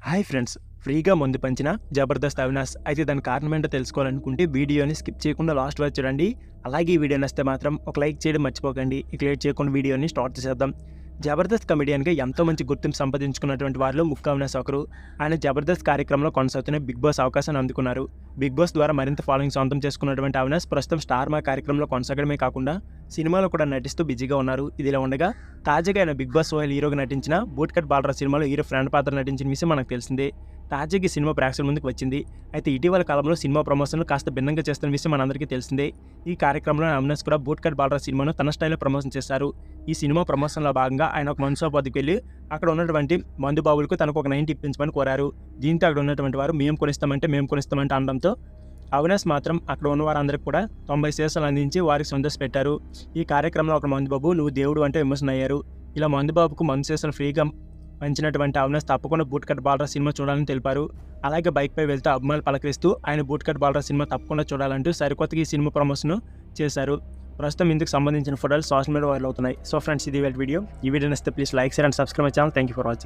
Hi friends, ఫ్రీగా మందు పంచిన జబర్దస్త్ అవినాష్ అయితే దాని కారణం ఏంటో తెలుసుకోవాలనుకుంటే వీడియోని స్కిప్ చేయకుండా లాస్ట్ వరకు చూడండి. అలాగే ఈ వీడియో నచ్చితే మాత్రం ఒక లైక్ చేయడం మర్చిపోకండి. ఇక లేట్ చేయకుండా వీడియోని స్టార్ట్ చేసేద్దాం. జబర్దస్త్ కమెడియన్గా ఎంతో మంచి గుర్తింపు సంపాదించుకున్నటువంటి వారిలో ముక్కా అవినాష్ ఒకరు. ఆయన జబర్దస్త్ కార్యక్రమంలో కొనసాగుతున్న బిగ్ బాస్ అవకాశాన్ని అందుకున్నారు. బిగ్ బాస్ ద్వారా మరింత ఫాలోయింగ్ సొంతం చేసుకున్నటువంటి అవినాష్ ప్రస్తుతం స్టార్ మా కార్యక్రమంలో కొనసాగడమే కాకుండా సినిమాలో కూడా నటిస్తూ బిజీగా ఉన్నారు. ఇదిలా ఉండగా తాజాగా ఆయన బిగ్ బాస్ సోహెల్ హీరోగా నటించిన బూట్ కట్ బాలరాజ్ సినిమాలో హీరో ఫ్రెండ్ పాత్ర నటించిన విషయం మనకు తెలిసిందే. తాజాగా ఈ సినిమా ప్రేక్షకుల ముందుకు వచ్చింది. అయితే ఇటీవల కాలంలో సినిమా ప్రమోషన్లు కాస్త భిన్నంగా చేస్తున్న విషయం మనందరికీ తెలిసిందే. ఈ కార్యక్రమంలో అవినాష్ కూడా బూట్ కట్ బాలరాజ్ సినిమాను తన స్టైల్లో ప్రమోషన్ చేశారు. ఈ సినిమా ప్రమోషన్లో భాగంగా ఆయన ఒక మందు షాప్ వద్దకు వెళ్ళి అక్కడ ఉన్నటువంటి మందు బాబులకు తనకు ఒక 90 ఇప్పించమని కోరారు. దీంతో అక్కడ ఉన్నటువంటి వారు మేము కొనిస్తామంటే అనడంతో అవినాష్ మాత్రం అక్కడ ఉన్న వారందరికీ కూడా 90 సీసాలు అందించి వారికి సంతోషపెట్టారు. ఈ కార్యక్రమంలో ఒక మందుబాబు నువ్వు దేవుడు అంటే విమర్శన అయ్యారు. ఇలా మందుబాబుకు మందు సీసాలు ఫ్రీగా పంచినటువంటి అవినాష్ తప్పకుండా బూట్ కట్ బాలరాజ్ సినిమా చూడాలని తెలిపారు. అలాగే బైక్పై వెళ్తూ అభిమానులు పలకరిస్తూ ఆయన బూట్ కట్ బాలరాజ్ సినిమా తప్పకుండా చూడాలంటూ సరికొత్తగా ఈ సినిమా ప్రమోషన్ చేశారు. ప్రస్తుతం ఇందుకు సంబంధించిన ఫోటోలు సోషల్ మీడియా వైరల్ అవుతున్నాయి. సో ఫ్రెండ్స్, ఇది వీడియో నచ్చితే please like share and subscribe my channel. Thank you for watching.